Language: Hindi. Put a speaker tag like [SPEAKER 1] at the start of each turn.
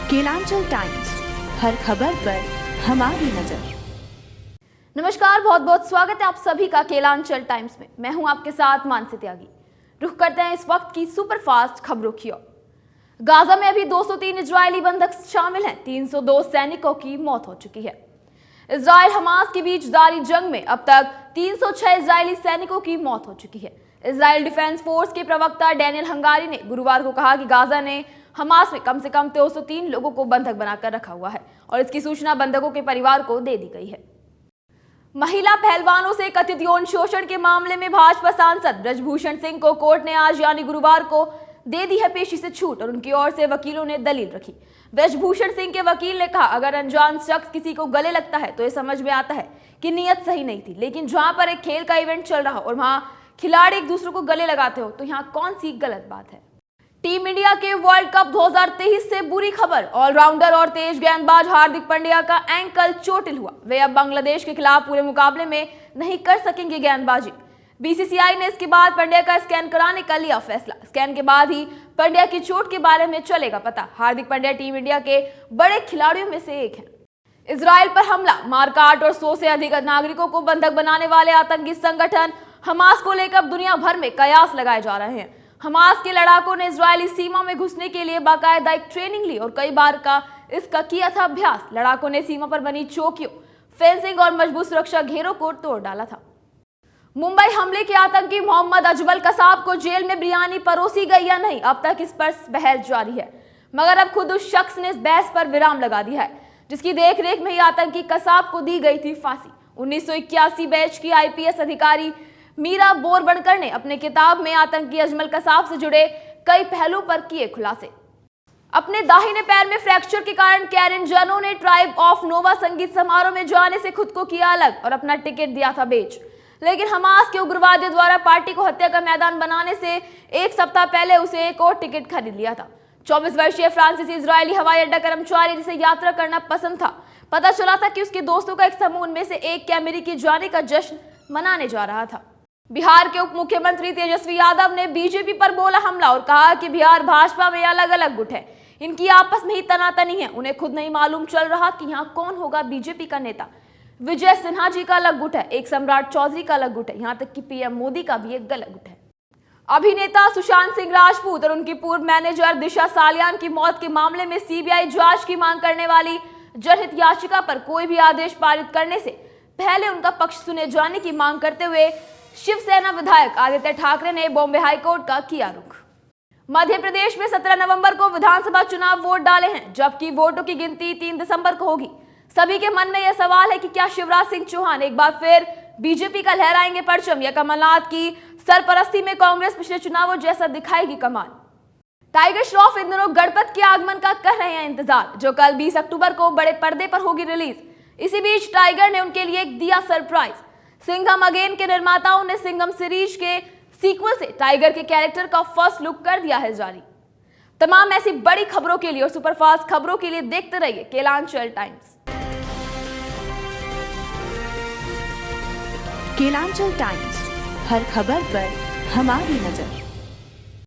[SPEAKER 1] केलांचल टाइम्स, हर खबर पर हमारी नजर।
[SPEAKER 2] नमस्कार, बहुत बहुत स्वागत है आप सभी का केलांचल टाइम्स में। मैं हूं आपके साथ मानसी त्यागी। रुख करते हैं इस वक्त की सुपरफास्ट खबरों की ओर। गाजा में अभी 203 इजरायली बंधक शामिल हैं। 302 सैनिकों की मौत हो चुकी है। इजराइल हमास के बीच जारी जंग में अब तक 306 इजरायली सैनिकों की मौत हो चुकी है। इजराइल डिफेंस फोर्स के प्रवक्ता डैनियल हंगारी ने गुरुवार को कहा कि गाजा ने हमास में कम से कम 203 लोगों को बंधक बनाकर रखा हुआ है और इसकी सूचना बंधकों के परिवार को दे दी गई है। महिला पहलवानों से कथित यौन शोषण के मामले में भाजपा सांसद ब्रजभूषण सिंह को कोर्ट ने आज यानी गुरुवार को दे दी है पेशी से छूट और उनकी ओर से वकीलों ने दलील रखी। ब्रजभूषण सिंह के वकील ने कहा, अगर अनजान शख्स किसी को गले लगता है तो ये समझ में आता है कि नीयत सही नहीं थी, लेकिन जहां पर एक खेल का इवेंट चल रहा और वहां खिलाड़ी एक दूसरे को गले लगाते हो तो यहाँ कौन सी गलत बात है। टीम इंडिया के वर्ल्ड कप 2023 से बुरी खबर। ऑलराउंडर और तेज गेंदबाज हार्दिक पांड्या का एंकल चोटिल हुआ। वे अब बांग्लादेश के खिलाफ पूरे मुकाबले में नहीं कर सकेंगे गेंदबाजी। बीसीसीआई ने इसके बाद पांड्या का स्कैन कराने का लिया फैसला। स्कैन के बाद ही पांड्या की चोट के बारे में चलेगा पता। हार्दिक पांड्या टीम इंडिया के बड़े खिलाड़ियों में से एक हैं। इजराइल पर हमला, मारकाट और 100 से अधिक नागरिकों को बंधक बनाने वाले आतंकी संगठन हमास को लेकर दुनिया भर में कयास लगाए जा रहे हैं। हमास के लड़ाकों ने इजरायली सीमा में घुसने के लिए बाकायदा एक ट्रेनिंग ली और कई बार इसका किया था अभ्यास। लड़ाकों ने सीमा पर बनी चौकियों, फेंसिंग और मजबूत सुरक्षा घेरों को तोड़ डाला था। मुंबई हमले के आतंकी मोहम्मद अजमल कसाब को जेल में बिरयानी परोसी गई या नहीं, अब तक इस पर बहस जारी है, मगर अब खुद उस शख्स ने इस बहस पर विराम लगा दिया है जिसकी देखरेख में ही आतंकी कसाब को दी गई थी फांसी। 1981 बैच की आईपीएस अधिकारी मीरा बोरवणकर ने अपने किताब में आतंकी अजमल कसाब से जुड़े कई पहलुओं पर किए खुलासे। अपने दाहिने पैर में फ्रैक्चर के कारण कैरन जनो ने ट्राइब ऑफ नोवा संगीत समारोह में जाने से खुद को किया अलग और अपना टिकट दिया था बेच, लेकिन हमास के उग्रवादियों द्वारा पार्टी को हत्या का मैदान बनाने से एक सप्ताह पहले उसे एक और टिकट खरीद लिया था। 24 वर्षीय फ्रांसीसी इजरायली हवाई अड्डा कर्मचारी जिसे यात्रा करना पसंद था, पता चला था कि उसके दोस्तों का एक समूह उनमें से एक के अमेरिकी जाने का जश्न मनाने जा रहा था। बिहार के उप मुख्यमंत्री तेजस्वी यादव ने बीजेपी पर बोला हमला और कहा कि बिहार भाजपा में अलग अलग गुट है, इनकी आपस में ही तनातनी है, उन्हें खुद नहीं मालूम चल रहा कि यहाँ कौन होगा बीजेपी का नेता। विजय सिन्हा जी का अलग गुट है, एक सम्राट चौधरी का अलग गुट है, यहाँ तक कि पीएम मोदी का भी एक अलग गुट है। अभिनेता सुशांत सिंह राजपूत और उनकी पूर्व मैनेजर दिशा सालियान की मौत के मामले में सीबीआई जांच की मांग करने वाली जनहित याचिका पर कोई भी आदेश पारित करने से पहले उनका पक्ष सुने जाने की मांग करते हुए शिवसेना विधायक आदित्य ठाकरे ने बॉम्बे हाईकोर्ट का किया रुख। मध्य प्रदेश में 17 नवंबर को विधानसभा चुनाव वोट डाले हैं, जबकि वोटों की गिनती 3 दिसंबर को होगी। सभी के मन में यह सवाल है कि क्या शिवराज सिंह चौहान एक बार फिर बीजेपी का लहराएंगे परचम या कमलनाथ की सरपरस्ती में कांग्रेस पिछले चुनावों जैसा दिखाएगी कमान। टाइगर श्रॉफ इन दिनों गणपत के आगमन का कर रहे हैं इंतजार, जो कल 20 अक्टूबर को बड़े पर्दे पर होगी रिलीज। इसी बीच टाइगर ने उनके लिए दिया सरप्राइज। सिंघम अगेन के निर्माताओं ने सिंघम सीरीज के सीक्वल से टाइगर के कैरेक्टर का फर्स्ट लुक कर दिया है जारी। तमाम ऐसी बड़ी खबरों के लिए और सुपरफास्ट खबरों के लिए देखते रहिए केलांचल टाइम्स।
[SPEAKER 1] केलांचल टाइम्स, हर खबर पर हमारी नजर।